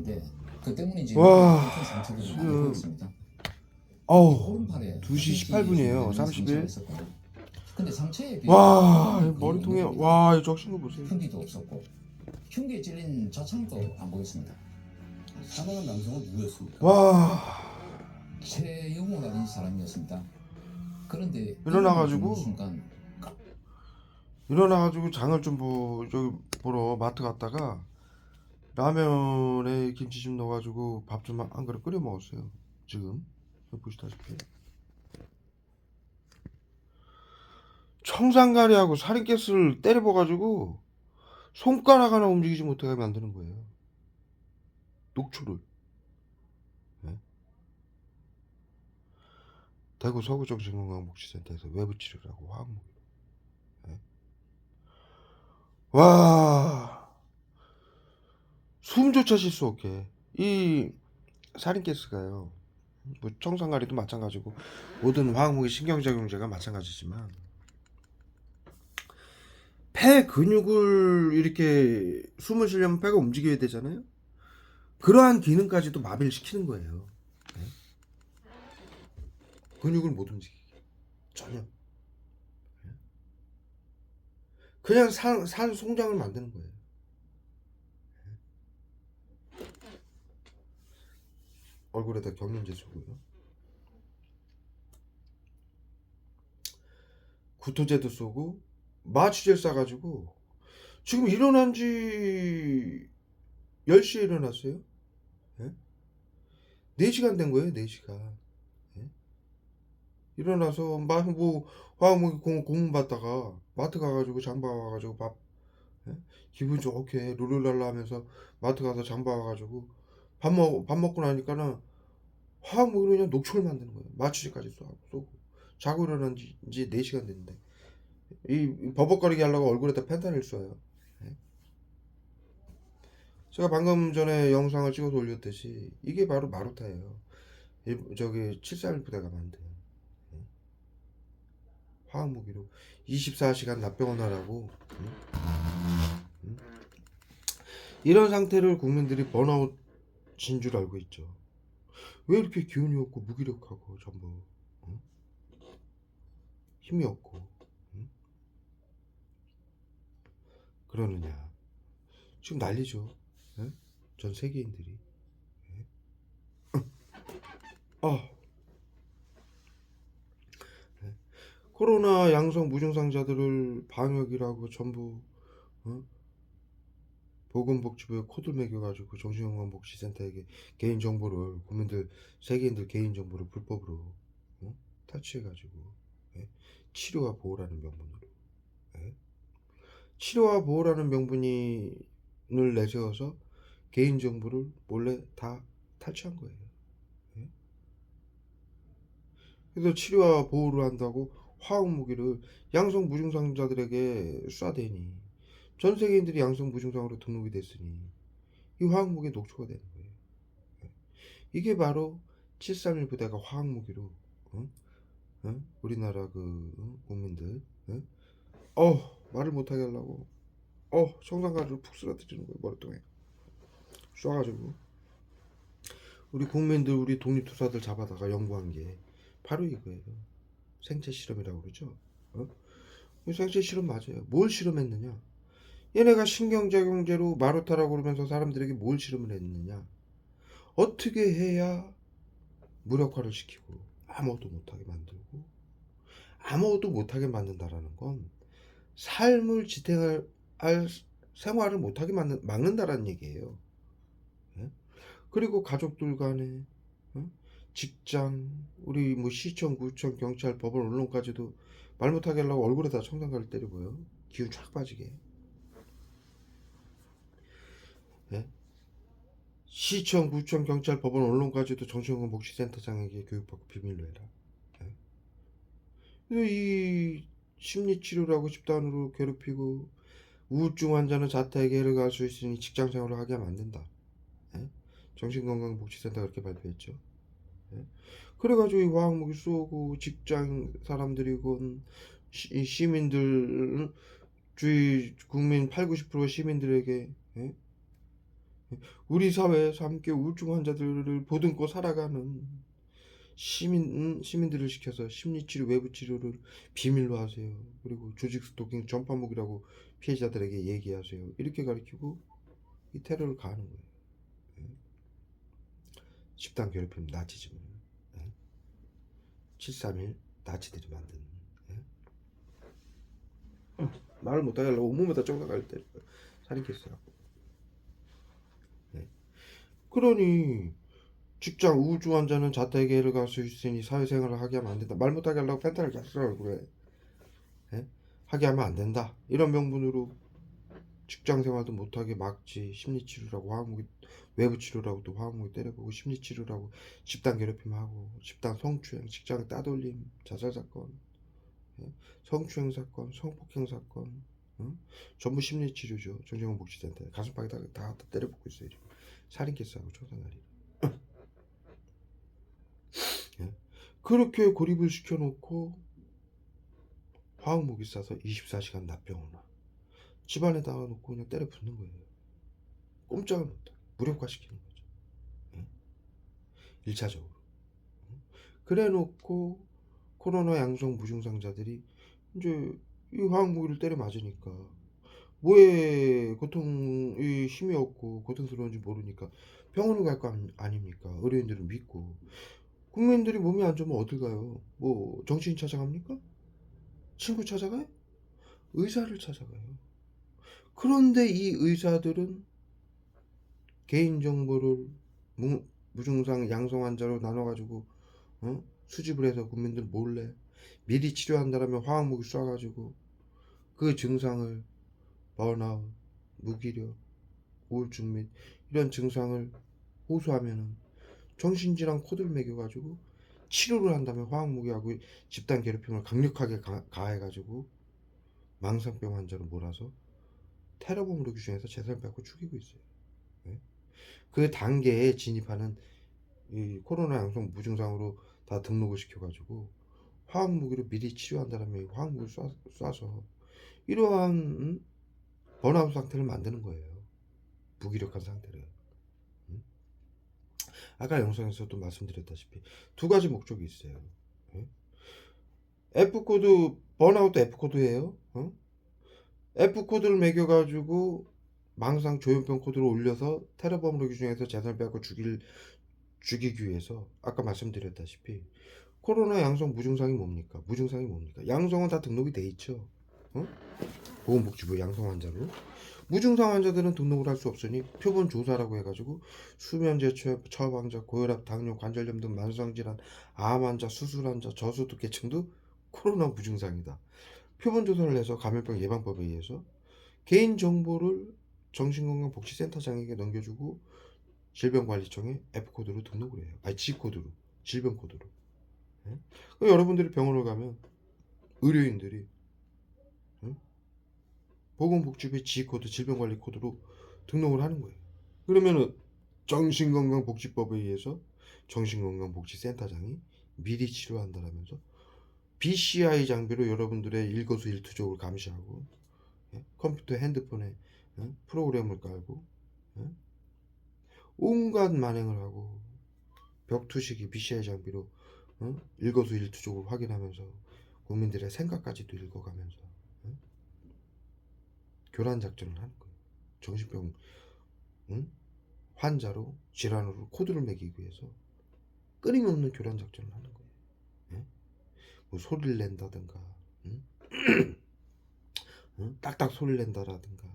있는데 그 때문인지 와, 큰 상처를 많이 지금 입고 있습니다. 어우 오른팔에 2시 상처가 18분이에요. 30일. 있었거든요. 근데 상처에 비해서 와, 흉은 거의 머리통에 없는 겁니다. 와, 이 적신 거 보세요. 흉기도 없었고 흉기에 찔린 자창도 안 보였습니다. 사망한 남성은 누구였습니까? 와, 최영호 라는 사람이었습니다. 그런데 일어나가지고 죽는 순간 장을 좀 저기 보러 마트 갔다가 라면에 김치 좀 넣어가지고 밥 좀 한 그릇 끓여 먹었어요. 지금 보시다시피 청산가리하고 살인가스를 때려봐가지고 손가락 하나 움직이지 못하게 만드는 거예요. 녹초를. 네? 대구 서구정신건강복지센터에서 외부 치료를 하고 화학무. 네? 와, 숨조차 쉴 수 없게 이 살인가스가요. 뭐 청산가리도 마찬가지고 모든 화학무기 신경작용제가 마찬가지지만 폐 근육을 이렇게 숨을 쉬려면 폐가 움직여야 되잖아요. 그러한 기능까지도 마비를 시키는 거예요. 네? 근육을 못 움직이게 전혀. 네? 그냥 산 송장을 만드는 거예요. 네? 얼굴에다 경련제 쏘고요. 구토제도 쏘고 마취제 쏴가지고 지금 일어난 지 10시에 일어났어요. 네? 4시간 된 거예요. 4시간. 네? 일어나서 뭐 화학무기 공문 받다가 마트 가가지고 장봐 와가지고 밥 예? 기분 좋게 룰루랄라 하면서 마트 가서 장봐 와가지고 밥 먹고 나니까는 화학무기로 그냥 녹초를 만드는 거예요. 마취제까지 쏘고 자고 일어난 지 이제 4시간 됐는데 이 버벅거리게 하려고 얼굴에다 펜타닐 쏘요. 예? 제가 방금 전에 영상을 찍어서 올렸듯이 이게 바로 마루타예요. 저기 731 부대가 만든 예? 화학무기로 24시간 납병원하라고 이런 상태를 국민들이 번아웃인 줄 알고 있죠. 왜 이렇게 기운이 없고 무기력하고 전부 힘이 없고 그러느냐. 지금 난리죠. 예? 전 세계인들이. 예? 예? 코로나 양성 무증상자들을 방역이라고 전부 보건복지부에 코드 매겨가지고 정신건강복지센터에게 개인정보를 국민들 세계인들 개인정보를 불법으로 탈취해가지고 예? 치료와 보호라는 명분으로 예? 치료와 보호라는 명분을 내세워서 개인정보를 몰래 다 탈취한 거예요. 예? 그래서 치료와 보호를 한다고 화학무기를 양성 무증상자들에게 쏴대니 전 세계인들이 양성 무증상으로 등록이 됐으니 이 화학무기의 녹초가 되는 거예요. 예? 이게 바로 731 부대가 화학무기로 우리나라 국민들 말을 못하게 하려고 청산가루를 푹 쓰러뜨리는 거예요. 머리통에 쏴가지고 우리 국민들 우리 독립투사들 잡아다가 연구한 게 바로 이거예요. 생체 실험이라고 그러죠. 생체 실험 맞아요. 뭘 실험했느냐? 얘네가 신경작용제로 마루타라고 그러면서 사람들에게 뭘 실험을 했느냐? 어떻게 해야 무력화를 시키고 아무것도 못하게 만들고 아무것도 못하게 만든다라는 건 삶을 지탱할 생활을 못하게 막는다라는 얘기예요. 예? 그리고 가족들 간에 직장 우리 뭐 시청 구청 경찰 법원 언론까지도 말 못하게 하려고 얼굴에다 청산가를 때리고요. 기운 쫙 빠지게. 예? 시청 구청 경찰 법원 언론까지도 정신건강복지센터장에게 교육받고 비밀로 해라. 예? 이 심리치료라고 집단으로 괴롭히고 우울증 환자는 자택에 해를 가할 수 있으니 직장생활을 하게 하면 안 된다. 예? 정신건강복지센터가 그렇게 발표했죠. 예? 그래가지고 이 화학무기 쏘고 직장 사람들이건 시민들 주위 국민 8, 90% 시민들에게 예? 우리 사회에서 함께 우울증 환자들을 보듬고 살아가는 시민들을 시켜서 심리치료, 외부치료를 비밀로 하세요. 그리고 조직 스토킹 전파목이라고 피해자들에게 얘기하세요. 이렇게 가르치고 이 테러를 가하는 거예요. 집단 괴롭힘, 나치즘을. 731 나치들이 만든. 말을 못하게 하려고 온몸에다 정당할 때 살인했어요. 그러니 직장 우울증 환자는 자택에 갈 수 있으니 사회생활을 하게 하면 안 된다. 말 못하게 하려고 펜타를 계속 쓰라고 그래. 하게 하면 안 된다. 이런 명분으로 직장 생활도 못하게 막지. 심리치료라고 화학무기, 외부치료라고 또 화학무기 때려보고, 심리치료라고 집단 괴롭힘하고, 집단 성추행, 직장 따돌림, 자살사건, 성추행 사건, 성폭행 사건, 전부 심리치료죠. 정신건복지센터 가슴팍에 다 때려붓고 있어요. 지금. 살인 케이스하고 청산날이. 그렇게 고립을 시켜놓고 화학무기 쏴서 24시간 납병을 놔. 집안에다 놓고 그냥 때려 붓는 거예요. 꼼짝을 못하게 무력화시키는 거죠. 1차적으로. 그래 놓고 코로나 양성 무증상자들이 이제 이 화학무기를 때려 맞으니까 뭐에 고통이 힘이 없고 고통스러운지 모르니까 병원을 갈 거 아닙니까? 의료인들을 믿고. 국민들이 몸이 안 좋으면 어딜 가요? 뭐 정치인 찾아갑니까? 친구 찾아가요? 의사를 찾아가요. 그런데 이 의사들은 개인정보를 무증상 양성 환자로 나눠가지고 수집을 해서 국민들 몰래 미리 치료한다라면 화학무기 쏴가지고 그 증상을 번아웃, 무기력, 우울증 및 이런 증상을 호소하면은 정신질환 코드를 매겨가지고 치료를 한다면 화학무기하고 집단 괴롭힘을 강력하게 가해가지고 망상병 환자로 몰아서 테러범으로 규정해서 재산을 뺏고 죽이고 있어요. 그 단계에 진입하는 이 코로나 양성 무증상으로 다 등록을 시켜가지고 화학무기로 미리 치료한다면 화학무기를 쏴서 이러한 번아웃 상태를 만드는 거예요. 무기력한 상태를. 아까 영상에서도 말씀드렸다시피 두 가지 목적이 있어요. F코드, 번아웃도 F코드예요. F코드를 매겨가지고 망상 조현병 코드를 올려서 테러범으로 규정해서 재산을 빼앗고 죽이기 위해서 아까 말씀드렸다시피 코로나 양성 무증상이 뭡니까? 무증상이 뭡니까? 양성은 다 등록이 돼 있죠. 보건복지부 양성 환자로. 무증상 환자들은 등록을 할 수 없으니 표본 조사라고 해가지고 수면제초약, 처방자, 고혈압, 당뇨, 관절염 등 만성질환, 암 환자, 수술 환자, 저소득 계층도 코로나 무증상이다. 표본 조사를 해서 감염병 예방법에 의해서 개인 정보를 정신건강복지센터장에게 넘겨주고 질병관리청에 F코드로 등록을 해요. 아니 G코드로, 질병 코드로. 여러분들이 병원을 가면 의료인들이 보건복지부의 G코드, 질병관리 코드로 등록을 하는 거예요. 그러면은 정신건강복지법에 의해서 정신건강복지센터장이 미리 치료한다라면서 BCI 장비로 여러분들의 일거수일투족을 감시하고 컴퓨터, 핸드폰에 프로그램을 깔고 온갖 만행을 하고 벽투시기 BCI 장비로 일거수일투족을 확인하면서 국민들의 생각까지도 읽어가면서 교란 작전을 하는 거예요. 정신병 환자로 질환으로 코드를 매기기 위해서 끊임없는 교란 작전을 하는 거예요. 뭐 소리를 낸다든가 딱딱 소리를 낸다라든가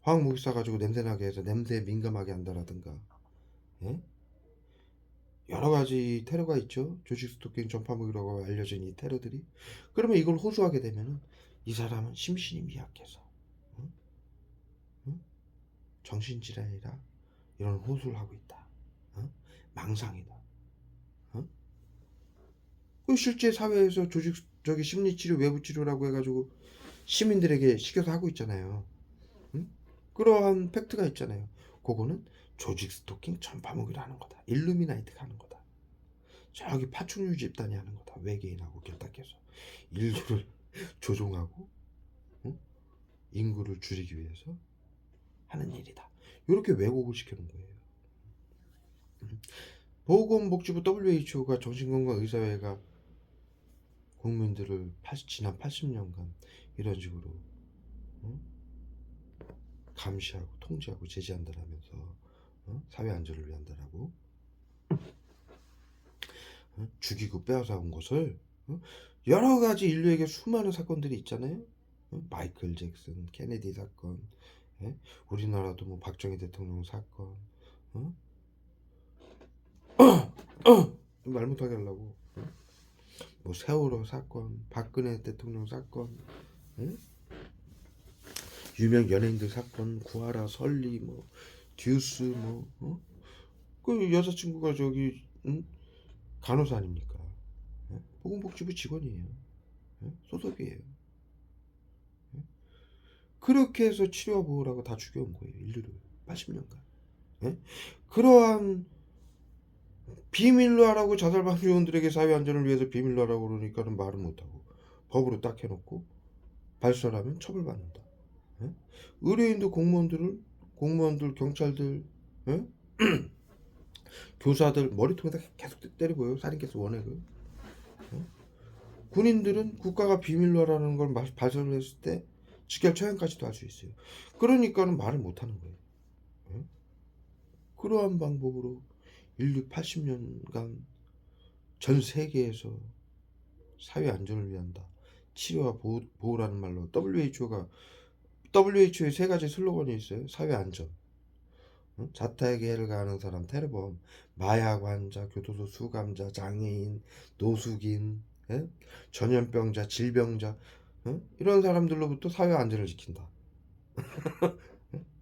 화학무기 쏴가지고 냄새나게 해서 냄새에 민감하게 한다라든가 여러가지 테러가 있죠. 조직 스토킹 전파무기라고 알려진 이 테러들이. 그러면 이걸 호소하게 되면 이 사람은 심신이 미약해서 정신질환이라 이런 호소를 하고 있다. 망상이다. 실제 사회에서 저기 심리치료, 외부치료라고 해가지고 시민들에게 시켜서 하고 있잖아요. 그러한 팩트가 있잖아요. 그거는 조직 스토킹 전파무기를 하는 거다. 일루미나이트가 하는 거다. 저기 파충류 집단이 하는 거다. 외계인하고 결탁해서 인류를 조종하고 인구를 줄이기 위해서 하는 일이다. 이렇게 왜곡을 시켜놓은 거예요. 보건복지부 WHO가 정신건강의사회가 국민들을 지난 80년간 이런 식으로 감시하고 통제하고 제재한다라면서 사회 안전을 위한다라고 죽이고 빼앗아온 것을 여러 가지 인류에게 수많은 사건들이 있잖아요. 마이클 잭슨, 케네디 사건, 우리나라도 뭐 박정희 대통령 사건, 말 못하게 하려고 뭐 세월호 사건, 박근혜 대통령 사건, 유명 연예인들 사건, 구하라, 설리, 뭐 듀스, 그 여자친구가 저기 간호사 아닙니까? 보건복지부 직원이에요. 소속이에요. 그렇게 해서 치료와 보호라고 다 죽여온 거예요. 인류를 80년간. 그러한 비밀로 하라고 자살방지원들에게 사회 안전을 위해서 비밀로 하라고 그러니까는 말은 못하고 법으로 딱 해놓고 발설하면 처벌받는다. 의료인도 공무원들, 경찰들, 교사들 머리통에다 계속 때리고요. 살인캐스 원액을. 군인들은 국가가 비밀로 하라는 걸 발설을 했을 때 직결 처형까지도 할 수 있어요. 그러니까는 말을 못하는 거예요. 그러한 방법으로 인류 80년간 전 세계에서 사회 안전을 위한다. 치료와 보호라는 말로 WHO의 세 가지 슬로건이 있어요. 사회 안전, 자타에게 해를 가하는 사람, 테러범, 마약 환자, 교도소 수감자, 장애인, 노숙인, 전염병자, 질병자, 이런 사람들로부터 사회 안전을 지킨다.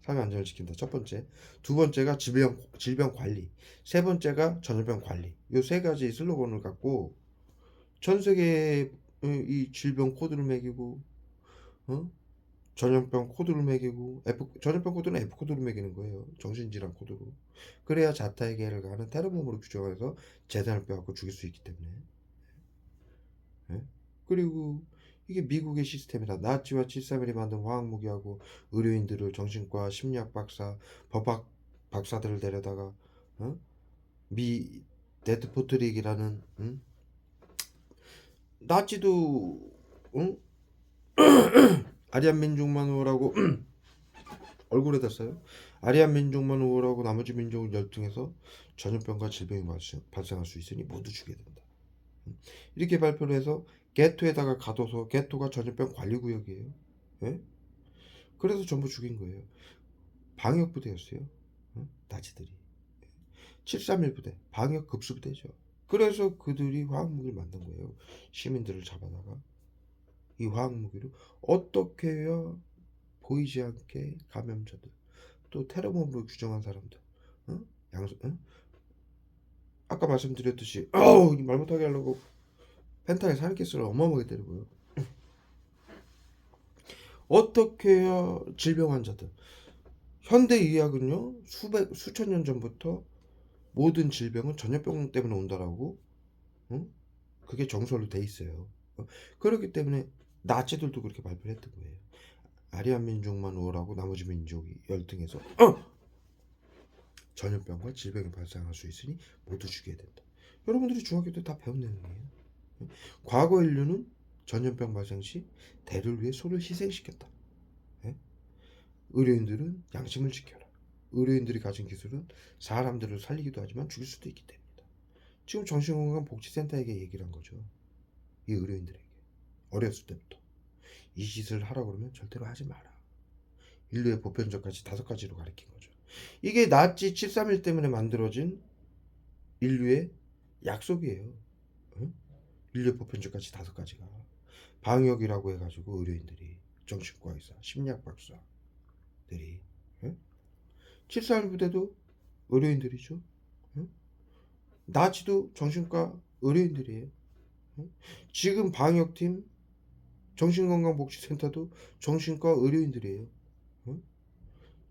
사회 안전을 지킨다. 첫 번째. 두 번째가 질병 관리. 세 번째가 전염병 관리. 이 세 가지 슬로건을 갖고 전 세계에 이 질병 코드를 매기고, 전염병 코드를 매기고, 전염병 코드는 F 코드로 매기는 거예요. 정신질환 코드로. 그래야 자타에게 해를 가하는 테러범으로 규정해서 재산을 빼앗고 죽일 수 있기 때문에. 그리고 이게 미국의 시스템이다. 나치와 731이 만든 화학무기하고 의료인들을 정신과 심리학 박사, 법학 박사들을 데려다가 미 데드포트릭이라는 나치도 아리안 민족만 우월하고 얼굴에다 써요. 아리안 민족만 우월하고 나머지 민족을 열등해서 전염병과 질병이 발생할 수 있으니 모두 죽여야 된다. 이렇게 발표를 해서 게토에다가 가둬서, 게토가 전염병 관리구역이에요. 그래서 전부 죽인 거예요. 방역부대였어요. 나치들이. 731 부대, 방역급수부대죠. 그래서 그들이 화학무기를 만든 거예요. 시민들을 잡아다가 이 화학무기로 어떻게 해야 보이지 않게 감염자들, 또 테러범으로 규정한 사람들, 아까 말씀드렸듯이 말 못하게 하려고 펜타닐 살인캐스를 어마어마하게 때리고요. 어떻게 해야 질병 환자들, 현대의학은요 수천 년 전부터 모든 질병은 전염병 때문에 온다라고 그게 정설로 돼 있어요. 그렇기 때문에 나치들도 그렇게 발표를 했던 거예요. 아리안 민족만 우월하고 나머지 민족이 열등해서 전염병과 질병이 발생할 수 있으니 모두 죽여야 된다. 여러분들이 중학교 때 다 배운 내용이에요. 과거 인류는 전염병 발생 시 대를 위해 소를 희생시켰다. 의료인들은 양심을 지켜라. 의료인들이 가진 기술은 사람들을 살리기도 하지만 죽일 수도 있기 때문이다. 지금 정신건강복지센터에게 얘기를 한 거죠. 이 의료인들에게 어렸을 때부터 이 짓을 하라고 그러면 절대로 하지 마라. 인류의 보편적까지 5가지로 가르친 거죠. 이게 나치 731 때문에 만들어진 인류의 약속이에요. 인류의 보편적까지 5가지가 방역이라고 해가지고 의료인들이, 정신과 의사, 심리학 박사들이, 731 부대도 의료인들이죠. 나치도 정신과 의료인들이에요. 지금 방역팀, 정신건강복지센터도 정신과 의료인들이에요.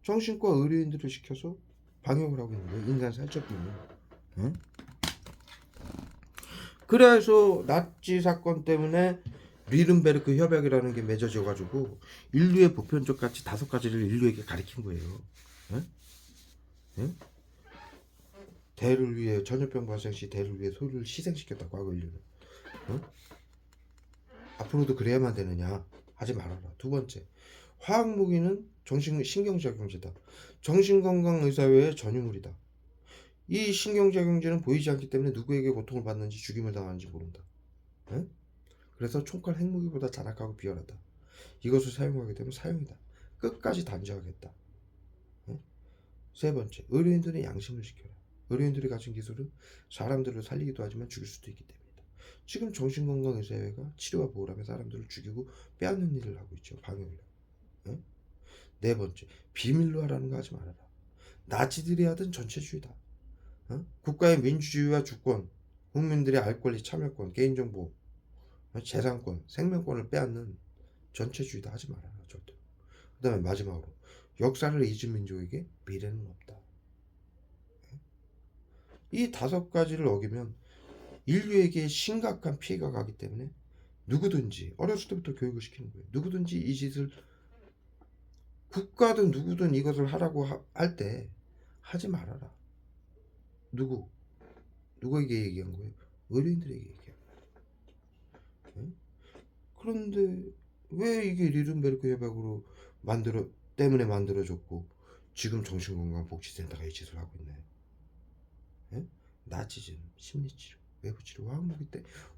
정신과 의료인들을 시켜서 방역을 하고 있는 거예요. 인간 살적비는. 그래서 나치 사건 때문에 뉘른베르크 협약이라는 게 맺어져 가지고 인류의 보편적 가치 5가지를 인류에게 가르친 거예요. 응? 대를 위해 전염병 발생 시 대를 위해 소를 희생시켰다 과거 인류는. 응? 앞으로도 그래야만 되느냐 하지 말아라. 두 번째, 화학무기는 신경작용제다. 정신건강의사회의 전유물이다. 이 신경작용제는 보이지 않기 때문에 누구에게 고통을 받는지 죽임을 당하는지 모른다. 응? 그래서 총칼 핵무기보다 잔악하고 비열하다. 이것을 사용하게 되면 사용이다. 끝까지 단죄하겠다. 응? 세 번째, 의료인들의 양심을 지켜라. 의료인들이 가진 기술은 사람들을 살리기도 하지만 죽일 수도 있기 때문이다. 지금 정신건강의사회가 치료와 보호라며 사람들을 죽이고 빼앗는 일을 하고 있죠. 방역을. 응? 네 번째, 비밀로 하라는 거 하지 말아라. 나치들이 하던 전체주의다. 응? 국가의 민주주의와 주권, 국민들의 알 권리, 참여권, 개인정보, 재산권, 생명권을 빼앗는 전체주의다. 하지 말아라. 절대. 그 다음에 마지막으로, 역사를 잊은 민족에게 미래는 없다. 이 5가지를 어기면 인류에게 심각한 피해가 가기 때문에 누구든지 어렸을 때부터 교육을 시키는 거예요. 누구든지 이 짓을, 국가든 누구든 이것을 하라고 할 때 하지 말아라. 누구에게 얘기한 거예요? 의료인들에게 얘기한 거예요. 그런데 왜 이게 리든베르크 협약으로 때문에 만들어졌고 지금 정신건강복지센터가 이 짓을 하고 있나요? 나치즘, 심리치료, 외부치료,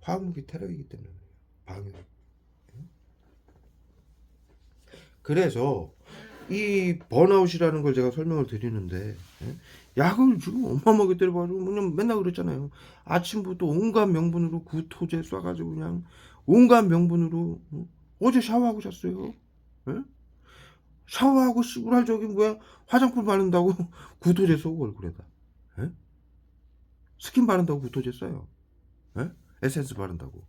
화학무기 테러이기 때문에 방역. 그래서 이 번아웃이라는 걸 제가 설명을 드리는데, 약을 지금 어마어마하게 때려가지고 그냥 맨날 그랬잖아요. 아침부터 온갖 명분으로 구토제 쏴가지고 그냥 온갖 명분으로. 어제 샤워하고 잤어요. 샤워하고 씨부랄 저기 뭐야 화장품 바른다고 구토제 쏘고 얼굴에다. 스킨 바른다고 구토제 써요. 에센스 바른다고.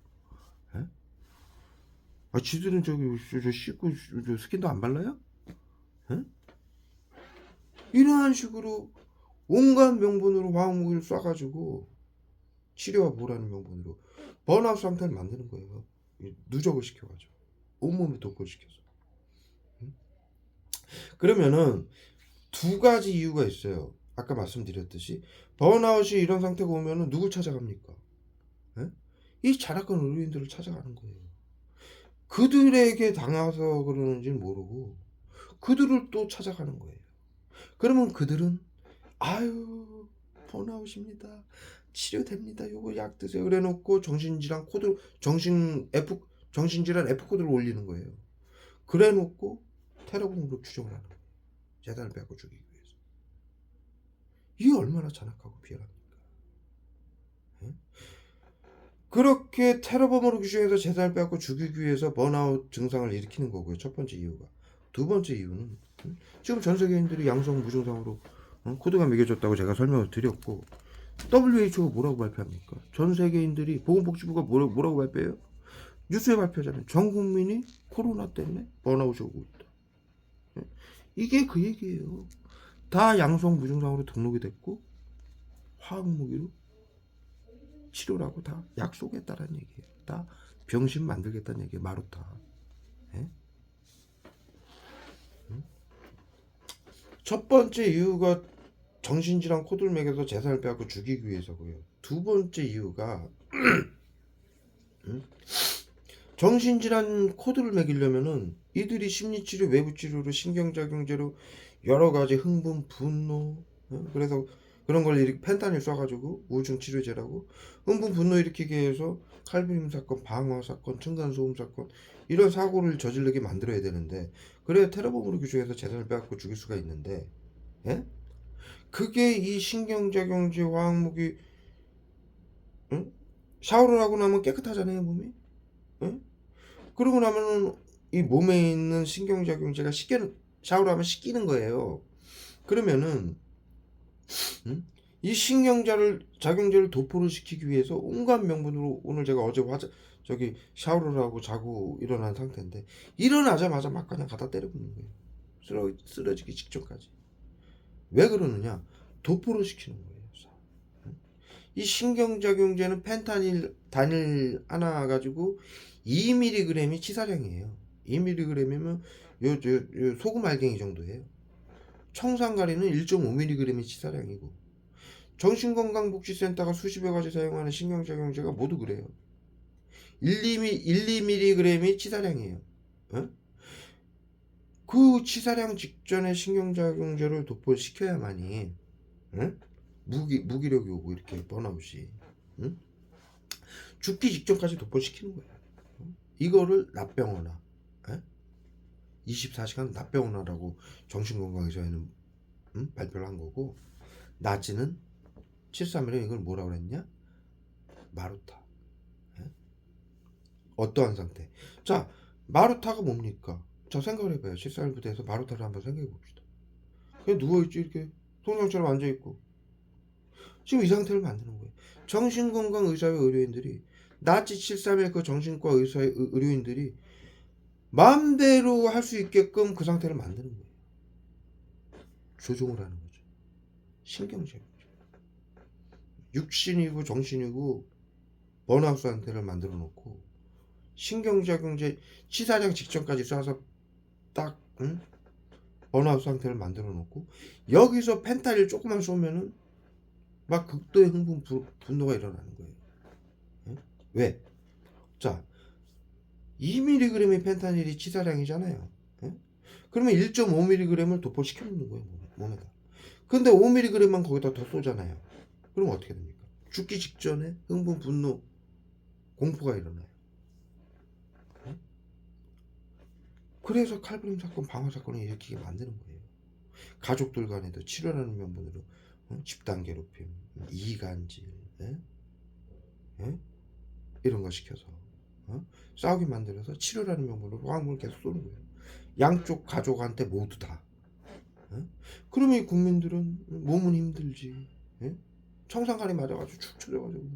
지들은 저기 저 씻고 저 스킨도 안 발라요? 이러한 식으로 온갖 명분으로 화학무기를 쏴가지고 치료와 보호라는 명분으로 번아웃 상태를 만드는 거예요. 누적을 시켜가지고 온몸에 독을 시켜서. 그러면은 2가지 이유가 있어요. 아까 말씀드렸듯이 번아웃이 이런 상태가 오면은 누굴 찾아갑니까? 이 잔악한 의료인들을 찾아가는 거예요. 그들에게 당해서 그러는지는 모르고 그들을 또 찾아가는 거예요. 그러면 그들은 아유 번아웃입니다. 치료됩니다. 요거 약 드세요. 그래 놓고 정신질환 F코드를 올리는 거예요. 그래 놓고 테러범으로 추정을 하는 거예요. 재단을 빼앗고 죽이기 위해서. 이게 얼마나 잔악하고 비열합니까? 그렇게 테러범으로 규정해서 재산을 빼앗고 죽이기 위해서 번아웃 증상을 일으키는 거고요. 첫 번째 이유가. 두 번째 이유는 지금 전 세계인들이 양성 무증상으로 코드가 매겨졌다고 제가 설명을 드렸고, WHO가 뭐라고 발표합니까? 전 세계인들이 보건복지부가 뭐라고 발표해요? 뉴스에 발표하잖아요. 전 국민이 코로나 때문에 번아웃이 오고 있다. 이게 그 얘기예요. 다 양성 무증상으로 등록이 됐고 화학무기로 치료라고 다 약속했다라는 얘기예요. 다 병신 만들겠다는 얘기예요. 마루타. 첫 번째 이유가 정신질환 코드를 매겨서 재산을 빼앗고 죽이기 위해서고요. 두 번째 이유가 정신질환 코드를 매기려면은 이들이 심리치료, 외부치료로 신경작용제로 여러가지 흥분, 분노, 그래서 그런 걸 펜타닐 쏴가지고 우울증 치료제라고 흥분, 분노 일으키게 해서 칼빈 사건, 방화 사건, 층간소음 사건 이런 사고를 저지르게 만들어야 되는데, 그래야 테러범으로 규정해서 재산을 빼앗고 죽일 수가 있는데, 그게 이 신경작용제 화학무기, 샤워를 하고 나면 깨끗하잖아요 몸이. 그러고 나면은 이 몸에 있는 신경작용제가 샤워를 하면 씻기는 거예요. 그러면은 이 신경작용제를 도포를 시키기 위해서 온갖 명분으로, 오늘 제가 어제 샤워를 하고 자고 일어난 상태인데 일어나자마자 막 그냥 갖다 때려붓는 거예요. 쓰러지기 직전까지. 왜 그러느냐? 도포를 시키는 거예요. 이 신경작용제는 펜타닐 단일 하나 가지고 2mg이 치사량이에요. 2mg이면 요 소금 알갱이 정도예요. 청산가리는 1.5mg이 치사량이고 정신건강복지센터가 수십여 가지 사용하는 신경작용제가 모두 그래요. 2mg이 치사량이에요. 어? 그 치사량 직전에 신경작용제를 도포시켜야만이 무기력이 오고 이렇게 번아웃이 죽기 직전까지 도포시키는 거예요. 이거를 납병원화 24시간 납병원화라고 정신건강의사회는 발표를 한 거고 나치는 731에 이걸 뭐라고 그랬냐? 마루타. 어떠한 상태? 자, 마루타가 뭡니까? 자, 생각을 해봐요. 731 부대에서 마루타를 한번 생각해 봅시다. 그냥 누워있지, 이렇게. 통장처럼 앉아있고. 지금 이 상태를 만드는 거예요. 정신건강의사회 의료인들이, 나치 731 그 정신과 의료인들이 마음대로 할 수 있게끔 그 상태를 만드는 거예요. 조종을 하는 거죠. 신경제죠. 육신이고 정신이고 번아웃 상태를 만들어 놓고 신경작용제 치사량 직전까지 쏴서 딱 번아웃 상태를 만들어 놓고 여기서 펜타닐 조금만 쏘면은 막 극도의 흥분 분노가 일어나는 거예요. 왜? 자, 2mg의 펜타닐이 치사량이잖아요. 그러면 1.5mg을 도포시켜 놓는 거예요, 몸에다. 근데 5mg만 거기다 더 쏘잖아요. 그럼 어떻게 됩니까? 죽기 직전에 흥분, 분노, 공포가 일어나요. 그래서 칼부림 사건, 방화 사건을 일으키게 만드는 거예요. 가족들 간에도 치료라는 명분으로 집단 괴롭힘, 이간질, 이런 거 시켜서 싸우게 만들어서 치료라는 명분으로 화학물을 계속 쏘는 거예요. 양쪽 가족한테 모두 다. 그러면 이 국민들은 몸은 힘들지. 청산가리 맞아가지고 축 처져가지고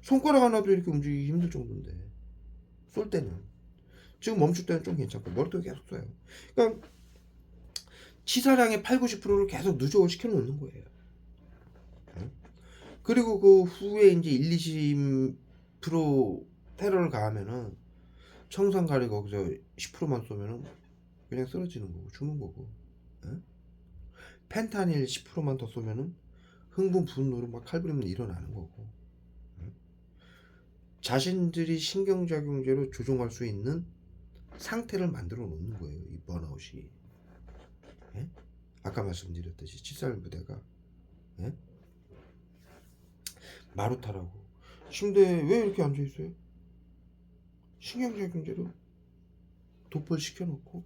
손가락 하나도 이렇게 움직이기 힘들 정도인데 쏠 때는 지금 멈출 때는 좀 괜찮고 머리도 계속 쏴요. 그러니까 치사량의 80-90%를 계속 누적을 시켜 놓는 거예요. 그리고 그 후에 이제 1-2% 테러를 가하면은 청산가리 거기서 10%만 쏘면은 그냥 쓰러지는 거고 죽는 거고 펜타닐 10%만 더 쏘면은 흥분 분노로 막 칼부림이 일어나는 거고 자신들이 신경작용제로 조종할 수 있는 상태를 만들어 놓는 거예요. 이 번아웃이. 아까 말씀드렸듯이 731 부대가 마루타라고. 침대에 왜 이렇게 앉아있어요? 신경작용제로 도포를 시켜놓고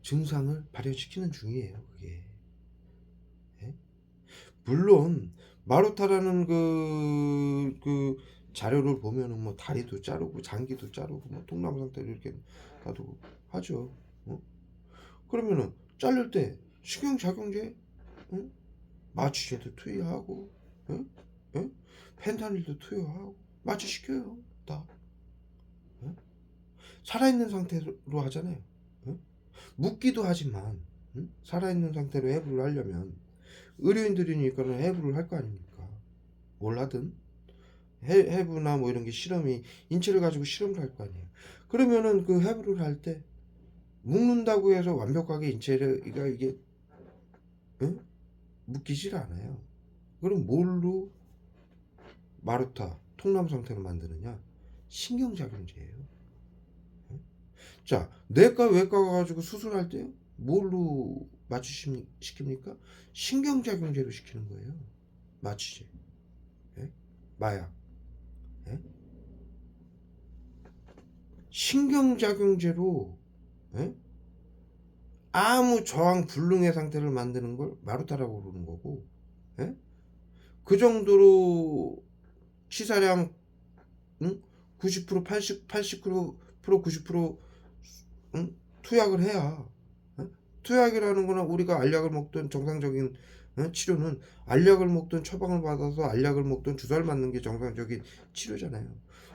증상을 발현시키는 중이에요. 그게. 물론 마루타라는 그 자료를 보면은 뭐 다리도 자르고 장기도 자르고 뭐 통나무 상태로 이렇게 놔두고 하죠. 그러면은 자를 때 신경작용제 마취제도 투여하고 펜타닐도 투여하고 마취시켜요. 다 살아있는 상태로 하잖아요. 묻기도 하지만 살아있는 상태로 해부를 하려면 의료인들이니까는 해부를 할 거 아닙니까? 뭘 하든 해부나 뭐 이런 게 실험이 인체를 가지고 실험을 할 거 아니에요. 그러면은 그 해부를 할 때 묶는다고 해서 완벽하게 인체가 이게 묶이질 않아요. 그럼 뭘로 마루타 통나무 상태로 만드느냐? 신경작용제예요. 자, 내과 외과 가가지고 수술할 때요 뭘로 마취시킵니까? 신경작용제로 시키는 거예요. 마취제, 마약. 신경작용제로 아무 저항 불능의 상태를 만드는 걸 마루타라고 부르는 거고 그 정도로 치사량 90% 80% 90% 투약을 해야 투약이라는 거는 우리가 알약을 먹던 정상적인 치료는 알약을 먹던 처방을 받아서 알약을 먹던 주사를 맞는 게 정상적인 치료잖아요.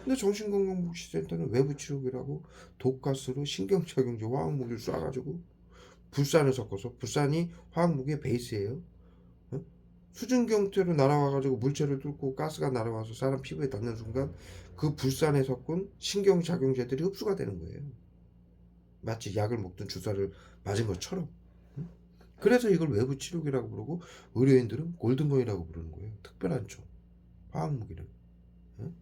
근데 정신건강복지센터는 외부 치료기라고 독가스로 신경작용제 화학무기를 쏴가지고 불산을 섞어서 불산이 화학무기의 베이스예요. 수증기형태로 날아와가지고 물체를 뚫고 가스가 날아와서 사람 피부에 닿는 순간 그 불산에 섞은 신경작용제들이 흡수가 되는 거예요. 마치 약을 먹든 주사를 맞은 것처럼. 응? 그래서 이걸 외부 치료기라고 부르고 의료인들은 골든거이라고 부르는 거예요. 특별한 총, 화학무기를. 응?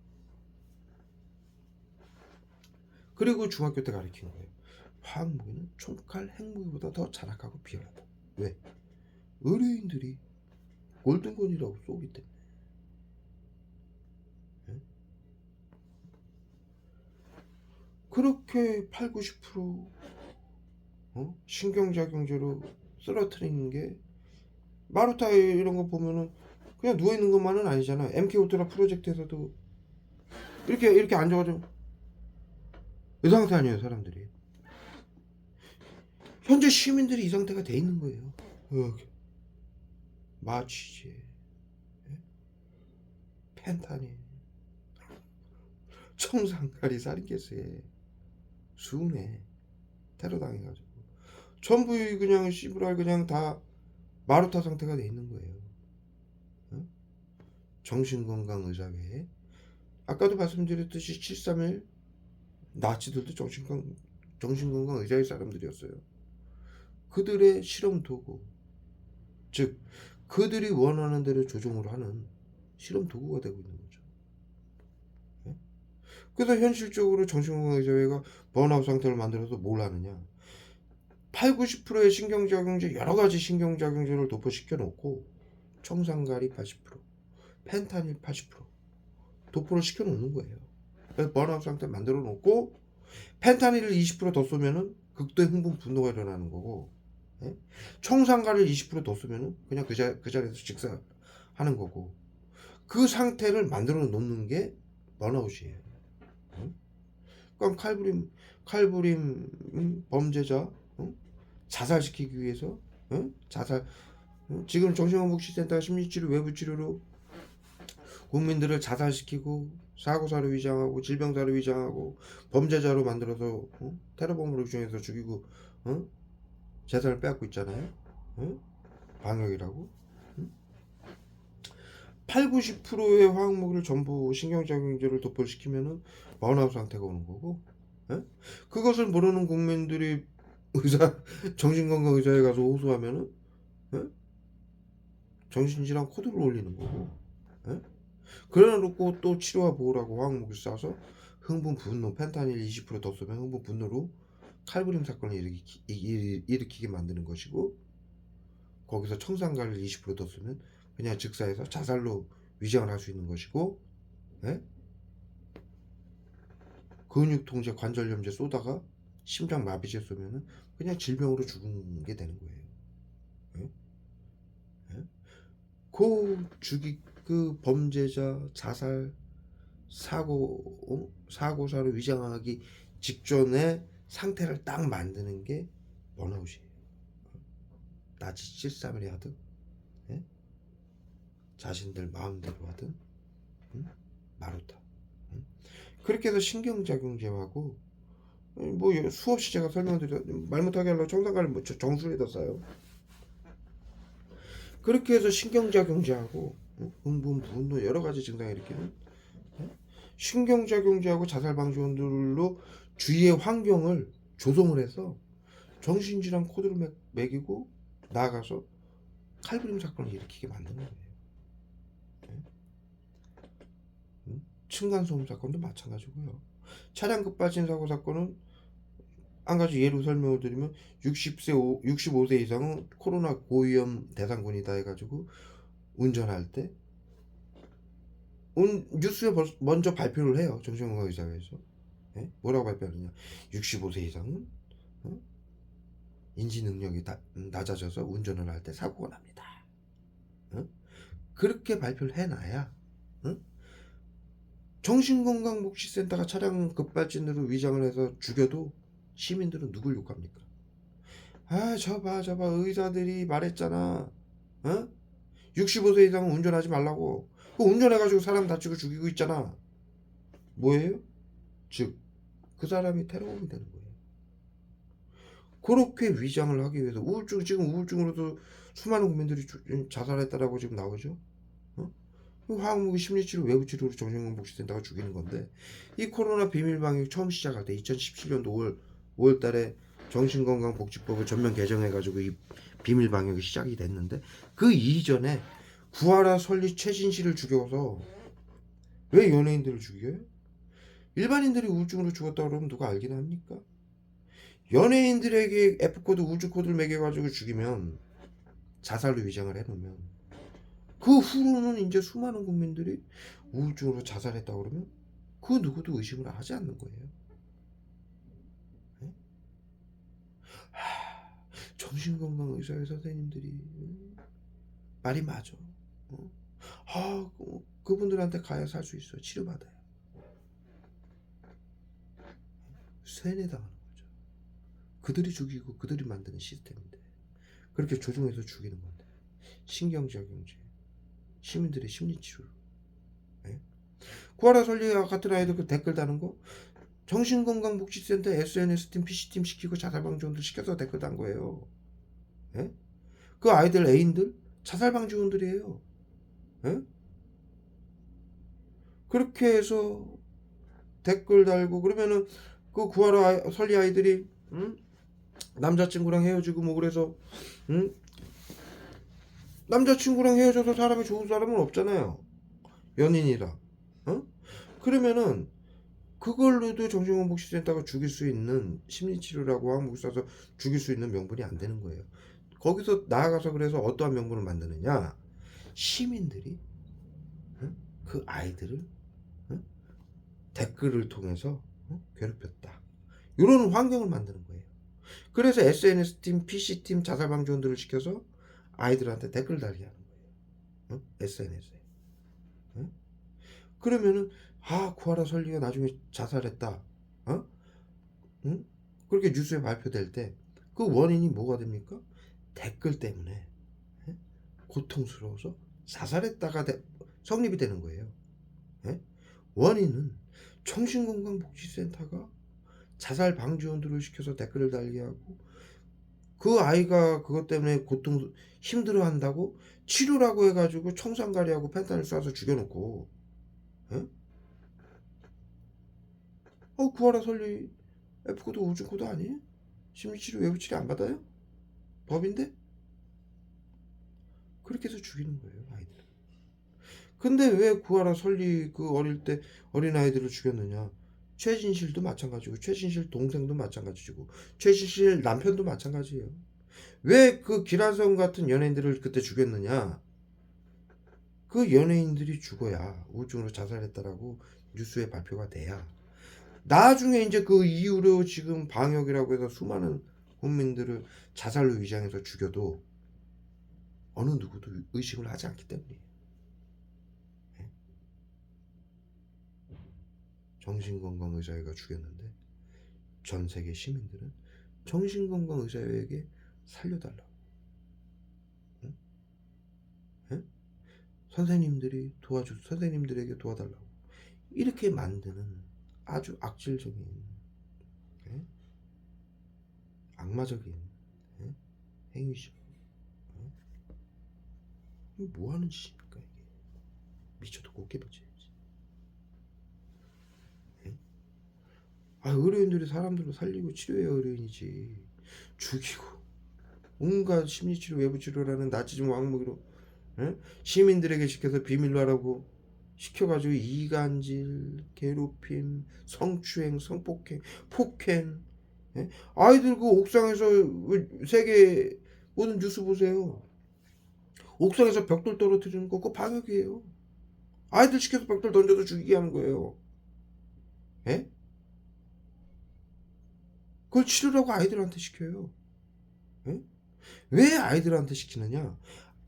그리고 중학교 때 가르친 거예요. 화학무기는 총칼, 핵무기보다 더 잔악하고 비열하다. 왜? 의료인들이 골든건이라고 쏘기 때문에. 응? 그렇게 8, 90% 신경작용제로 쓰러뜨리는 게 마루타 이런 거 보면은 그냥 누워있는 것만은 아니잖아. MK 울트라 프로젝트에서도 이렇게 앉아가지고 이 상태 아니에요 사람들이. 현재 시민들이 이 상태가 돼 있는 거예요. 마취제, 펜타닐, 청산가리, 살인캐스에 수은에 테러 당해가지고 전부 그냥 씨부랄 그냥 다 마루타 상태가 돼 있는 거예요. 응? 정신건강의사회 아까도 말씀드렸듯이 731 나치들도 정신건강의사회 사람들이었어요. 그들의 실험 도구, 즉 그들이 원하는 대로 조종을 하는 실험 도구가 되고 있는 거죠. 예? 그래서 현실적으로 정신건강의사회가 번아웃 상태를 만들어서 뭘 하느냐, 8, 90%의 신경작용제, 여러가지 신경작용제를 도포시켜 놓고 청산가리 80%, 펜타닐 80% 도포를 시켜 놓는 거예요. 그래서 번아웃 상태 만들어 놓고 펜타닐을 20%더 쏘면은 극도의 흥분 분노가 일어나는 거고, 예? 청산가리를 20%더 쏘면은 그냥 그 자리에서 직사하는 거고, 그 상태를 만들어 놓는 게 번아웃이에요. 응? 그럼 칼부림 범죄자 자살시키기 위해서 자살, 지금 정신건복시센터가 심리치료 외부치료로 국민들을 자살시키고 사고사로 위장하고 질병사로 위장하고 범죄자로 만들어서 테러범으로 위장해서 죽이고 재산을 빼앗고 있잖아요. 방역이라고. 8, 90%의 화학무기를 전부 신경작용제를 도포시키면은 번아웃 상태가 오는 거고, 그것을 모르는 국민들이 정신건강의사에 가서 호소하면은 정신질환 코드를 올리는 거고, 그래놓고 또 치료와 보호라고 화학무기 쏴서 흥분 분노, 펜타닐 20%더 쏘면 흥분 분노로 칼부림 사건을 일으키게 만드는 것이고, 거기서 청산가리를 20%더 쏘면 그냥 즉사해서 자살로 위장을 할 수 있는 것이고, 근육통제, 관절염제 쏘다가 심장마비제 쏘면은 그냥 질병으로 죽은 게 되는 거예요. 그 범죄자 자살 사고사로 위장하기 직전에 상태를 딱 만드는 게 번아웃이에요. 나치 731이 하든 자신들 마음대로 하든 마루타. 그렇게 해서 신경작용제하고 뭐 수없이 제가 설명드려 말 못하게 하려고 청산가를 뭐 정수리에다 싸요. 그렇게 해서 신경작용제하고 흥분, 분노 여러가지 증상을 일으키는 신경작용제하고 자살방지원들로 주위의 환경을 조성을 해서 정신질환 코드를 매기고 나아가서 칼부림 사건을 일으키게 만드는 거예요. 층간소음 사건도 마찬가지고요. 차량 급발진 사고 사건은 한 가지 예로 설명을 드리면 65세 이상은 코로나 고위험 대상군이다 해가지고 운전할 때 뉴스에 먼저 발표를 해요. 정신건강의사회에서. 뭐라고 발표하느냐, 65세 이상은 인지 능력이 낮아져서 운전을 할 때 사고가 납니다. 그렇게 발표를 해놔야 정신건강복지센터가 차량 급발진으로 위장을 해서 죽여도 시민들은 누굴 욕합니까? 아, 저봐 의사들이 말했잖아. 65세 이상은 운전하지 말라고. 운전해가지고 사람 다치고 죽이고 있잖아. 뭐예요? 즉 그 사람이 테러범이 되는 거예요. 그렇게 위장을 하기 위해서 지금 우울증으로도 수많은 국민들이 자살했다라고 지금 나오죠. 화학무기 심리치료 외부치료로 정신건복시센터가 죽이는 건데, 이 코로나 비밀방역 처음 시작할 때 2017년도 5월 달에 정신건강복지법을 전면 개정해가지고 이 비밀 방역이 시작이 됐는데 그 이전에 구하라 설리 최진실을 죽여서 왜 연예인들을 죽여요? 일반인들이 우울증으로 죽었다 그러면 누가 알긴 합니까? 연예인들에게 F코드 우주코드를 매겨가지고 죽이면 자살로 위장을 해놓으면 그 후로는 이제 수많은 국민들이 우울증으로 자살했다 그러면 그 누구도 의심을 하지 않는 거예요. 네? 정신건강의사의 선생님들이 말이 맞아. 그분들한테 가야 살 수 있어. 치료받아요. 세뇌당하는 거죠. 그들이 죽이고 그들이 만드는 시스템인데 그렇게 조종해서 죽이는 건데 신경작용제 시민들의 심리치료. 네? 구하라 설리와 같은 아이들 그 댓글 다는 거 정신건강복지센터 SNS팀 PC팀 시키고 자살방지원들 시켜서 댓글 단 거예요. 네? 그 아이들 애인들 자살방지원들이에요. 네? 그렇게 해서 댓글 달고 그러면은 그 구하라 설리 아이들이 남자친구랑 헤어지고 뭐 그래서 남자친구랑 헤어져서 사람이 좋은 사람은 없잖아요. 연인이라. 그러면은 그걸로도 정신건복지센터가 죽일 수 있는 심리치료라고 항목을 써서 죽일 수 있는 명분이 안 되는 거예요. 거기서 나아가서 그래서 어떠한 명분을 만드느냐. 시민들이 그 아이들을 댓글을 통해서 괴롭혔다. 이런 환경을 만드는 거예요. 그래서 SNS팀, PC팀 자살방지원들을 시켜서 아이들한테 댓글 달게 하는 거예요. SNS에. 그러면은 구하라 설리가 나중에 자살했다. 그렇게 뉴스에 발표될 때 그 원인이 뭐가 됩니까? 댓글 때문에 고통스러워서 자살했다가 성립이 되는 거예요. 원인은 정신건강복지센터가 자살방지원들을 시켜서 댓글을 달게 하고 그 아이가 그것 때문에 힘들어한다고 치료라고 해가지고 청산가리하고 펜타닐 쏴서 죽여놓고 구하라 설리 F코드 우주코드 아니에요? 심리치료 외부치료 안 받아요? 법인데? 그렇게 해서 죽이는 거예요 아이들. 근데 왜 구하라 설리 그 어릴 때 어린아이들을 죽였느냐. 최진실도 마찬가지고 최진실 동생도 마찬가지고 최진실 남편도 마찬가지예요. 왜 그 기란성 같은 연예인들을 그때 죽였느냐. 그 연예인들이 죽어야 우울증으로 자살했다라고 뉴스에 발표가 돼야 나중에 이제 그 이후로 지금 방역이라고 해서 수많은 국민들을 자살로 위장해서 죽여도 어느 누구도 의식을 하지 않기 때문이에요. 정신건강의사회가 죽였는데 전 세계 시민들은 정신건강의사회에게 살려달라고 선생님들에게 도와달라고 이렇게 만드는 아주 악질적인 악마적인 행위죠. 이거 뭐하는 짓입니까 이게. 미쳐도 곱게 버텨야지. 의료인들이 사람들을 살리고 치료해야 의료인이지. 죽이고 온갖 심리치료 외부치료라는 나치즘 왕무기로 시민들에게 시켜서 비밀로 하라고 시켜가지고 이간질, 괴롭힘, 성추행, 성폭행, 폭행. 아이들 그 옥상에서 세계 모든 뉴스 보세요. 옥상에서 벽돌 떨어뜨리는 거 그거 방역이에요. 아이들 시켜서 벽돌 던져서 죽이게 하는 거예요. 그걸 치료라고 아이들한테 시켜요. 왜 아이들한테 시키느냐.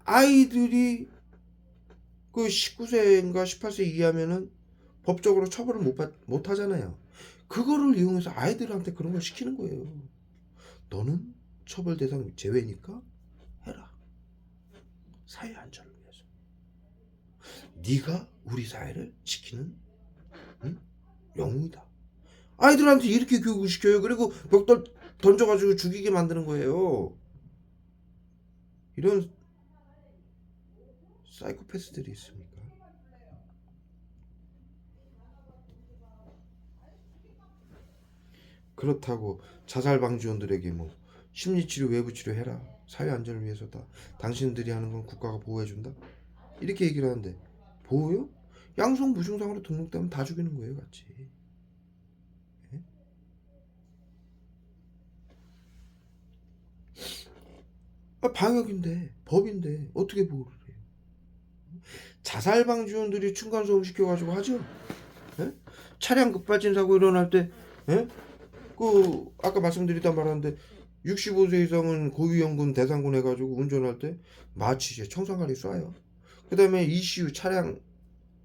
아이들이 그 19세인가 18세 이하면은 법적으로 처벌을 못 하잖아요. 그거를 이용해서 아이들한테 그런 걸 시키는 거예요. 너는 처벌 대상 제외니까 해라. 사회 안전을 위해서. 네가 우리 사회를 지키는 영웅이다. 아이들한테 이렇게 교육을 시켜요. 그리고 벽돌 던져가지고 죽이게 만드는 거예요. 이런 사이코패스들이 있습니까? 그렇다고 자살 방지원들에게 뭐 심리치료, 외부치료 해라. 사회 안전을 위해서다. 당신들이 하는 건 국가가 보호해준다. 이렇게 얘기를 하는데 보호요? 양성 무증상으로 등록되면 다 죽이는 거예요, 같이. 예? 방역인데, 법인데 어떻게 보호를 해요? 자살 방지원들이 층간소음 시켜가지고 하죠. 예? 차량 급발진 사고 일어날 때, 예? 그 아까 말씀드렸단 말하는데 65세 이상은 고위험군 대상군 해가지고 운전할 때 마취제 청산가리 쏴요. 그 다음에 ECU 차량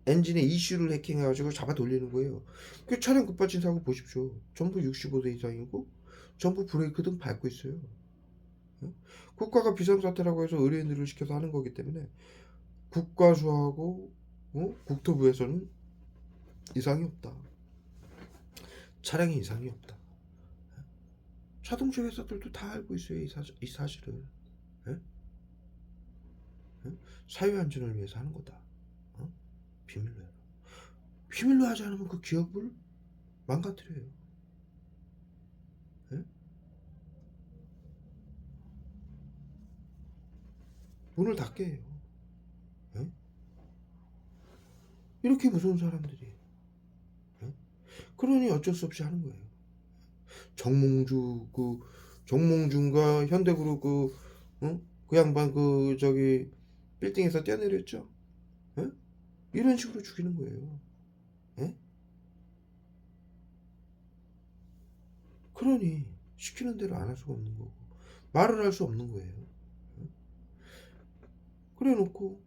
엔진에 ECU를 해킹해가지고 잡아 돌리는 거예요. 그 차량 급발진 사고 보십시오. 전부 65세 이상이고 전부 브레이크 등 밟고 있어요. 예? 국가가 비상사태라고 해서 의뢰인들을 시켜서 하는 거기 때문에 국가수하고 국토부에서는 이상이 없다. 차량에 이상이 없다. 자동차 회사들도 다 알고 있어요. 이 사실을. 예? 예? 사회 안전을 위해서 하는 거다. 비밀로 해라. 비밀로 하지 않으면 그 기업을 망가뜨려요. 예? 문을 닫게 해요. 예? 이렇게 무서운 사람들이. 예? 그러니 어쩔 수 없이 하는 거예요. 정몽준과 현대그룹 그 양반 빌딩에서 뛰어내렸죠. 예? 이런 식으로 죽이는 거예요. 예? 그러니 시키는 대로 안 할 수가 없는 거고 말을 할 수 없는 거예요. 예? 그래 놓고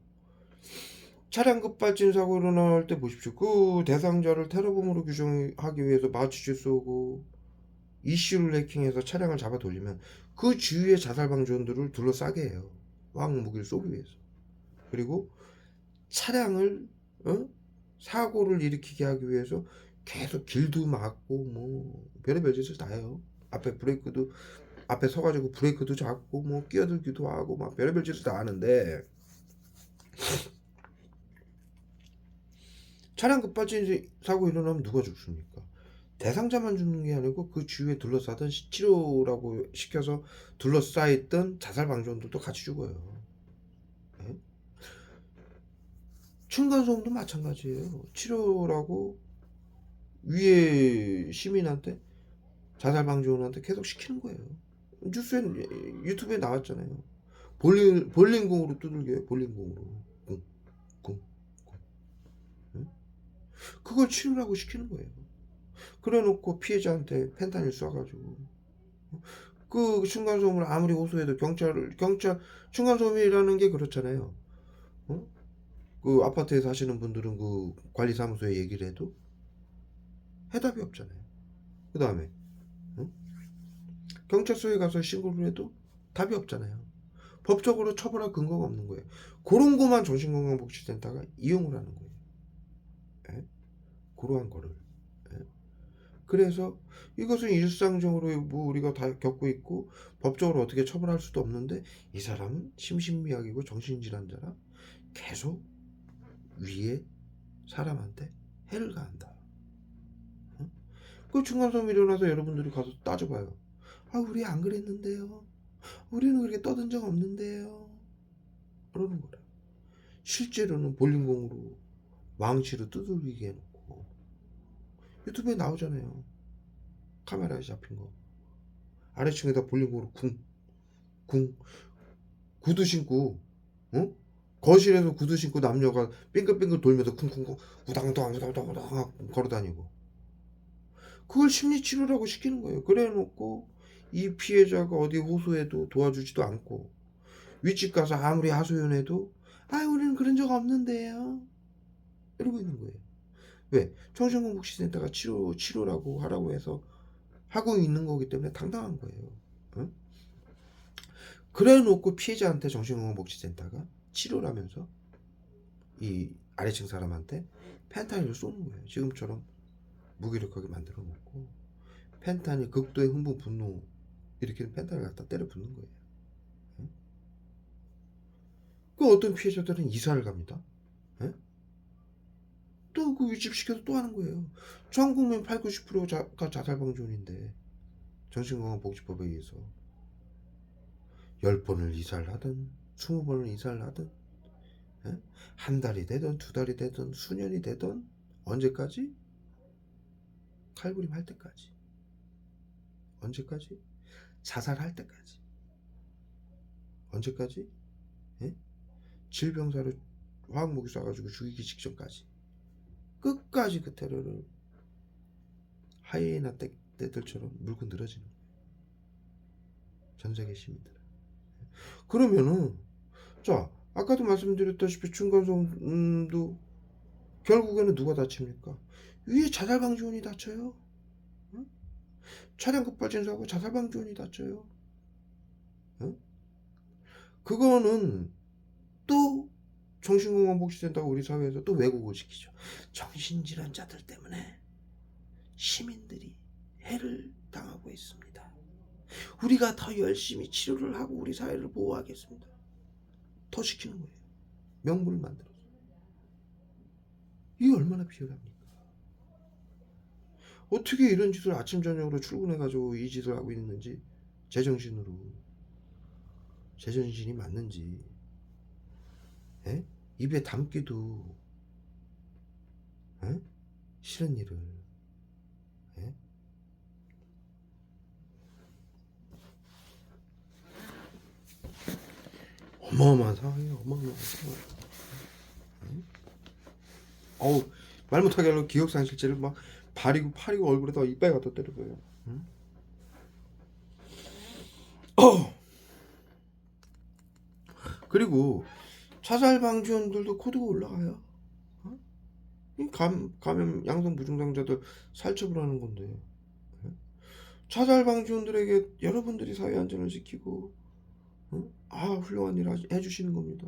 차량 급발진 사고 일어날 때 보십시오. 그 대상자를 테러범으로 규정하기 위해서 마취제 쏘고 ECU를 해킹해서 차량을 잡아 돌리면 그 주위의 자살 방지원들을 둘러싸게 해요. 무기를 쏘기 위해서. 그리고 차량을 사고를 일으키게 하기 위해서 계속 길도 막고 뭐 별의별 짓을 다 해요. 앞에 서가지고 브레이크도 잡고 뭐 끼어들기도 하고 막 별의별 짓을 다 하는데 차량 급발진 사고 일어나면 누가 죽습니까? 대상자만 죽는 게 아니고 그 주위에 둘러싸던 치료라고 시켜서 둘러싸있던 자살 방지원들도 같이 죽어요. 예? 층간소음도 마찬가지예요. 치료라고 위에 시민한테 자살 방지원한테 계속 시키는 거예요. 유튜브에 나왔잖아요. 볼링공으로 두들겨요. 볼링공으로. 공, 공, 공. 응? 그걸 치료라고 시키는 거예요. 그래 놓고 피해자한테 펜타닐 쏴가지고 그 층간소음을 아무리 호소해도 경찰 층간소음이라는 게 그렇잖아요. 그 아파트에 사시는 분들은 그 관리사무소에 얘기를 해도 해답이 없잖아요. 그 다음에 경찰서에 가서 신고를 해도 답이 없잖아요. 법적으로 처벌할 근거가 없는 거예요. 그런 것만 정신건강복지센터가 이용을 하는 거예요. 예? 그러한 거를. 예? 그래서 이것은 일상적으로 뭐 우리가 다 겪고 있고 법적으로 어떻게 처벌할 수도 없는데 이 사람은 심신미약이고 정신질환자라 계속 위에 사람한테 해를 가한다. 그 층간소음이 일어나서 여러분들이 가서 따져봐요. 우리 안 그랬는데요. 우리는 그렇게 떠든 적 없는데요. 그러는 거라. 실제로는 볼링공으로 망치로 두들기게 해놓고 유튜브에 나오잖아요. 카메라에 잡힌 거. 아래층에다 볼링공으로 쿵 구두 신고 거실에서 구두 신고 남녀가 빙글빙글 돌면서 쿵쿵쿵 우당우당 걸어다니고 그걸 심리치료라고 시키는 거예요. 그래 놓고 이 피해자가 어디 호소해도 도와주지도 않고 윗집 가서 아무리 하소연해도 우리는 그런 적 없는데요 이러고 있는 거예요. 왜? 정신건강복지센터가 치료라고 하라고 해서 하고 있는 거기 때문에 당당한 거예요. 응? 그래 놓고 피해자한테 정신건강복지센터가 치료라면서 이 아래층 사람한테 펜타닐을 쏘는 거예요. 지금처럼 무기력하게 만들어 놓고 펜타닐 극도의 흥분 분노 일으키는 펜타닐 갖다 때려 붓는 거예요. 응? 그 어떤 피해자들은 이사를 갑니다. 또 그 윗집 시켜서 또 하는 거예요. 전 국민 80-90%가 자살 방지원인데 정신건강복지법에 의해서 10번을 이사를 하든 20번을 이사를 하든 한 달이 되든 2달이 되든 수년이 되든 언제까지? 칼부림 할 때까지. 언제까지? 자살할 때까지. 언제까지? 질병사로 화학무기 쏴가지고 죽이기 직전까지. 끝까지 그 테러를 하이에나 떼들처럼 물고 늘어지는 거예요. 전 세계 시민들. 그러면은 자 아까도 말씀드렸다시피 층간소음도 결국에는 누가 다칩니까? 위에 자살방지원이 다쳐요. 응? 차량 급발진 사고 자살방지원이 다쳐요. 응? 그거는 또 정신건강복지센터가 우리 사회에서 또 왜곡을 시키죠. 정신질환자들 때문에 시민들이 해를 당하고 있습니다. 우리가 더 열심히 치료를 하고 우리 사회를 보호하겠습니다. 더 시키는 거예요. 명분을 만들어서. 이게 얼마나 비열합니까? 어떻게 이런 짓을 아침 저녁으로 출근해가지고 이 짓을 하고 있는지 제정신으로 제정신이 맞는지 입에 담기도 싫은 일을 어마어마한 상황이에요. 어마어마한 상황. 어우 말 못하게 하려고 기억상실제를 막 파리고 얼굴에다 이빨 갖다 때려봐요. 그리고 자살방지원들도 코드가 올라가요. 이 감염 양성 무증상자들 살처분 하는 건데 자살방지원들에게 여러분들이 사회 안전을 지키고 훌륭한 일 해주시는 겁니다.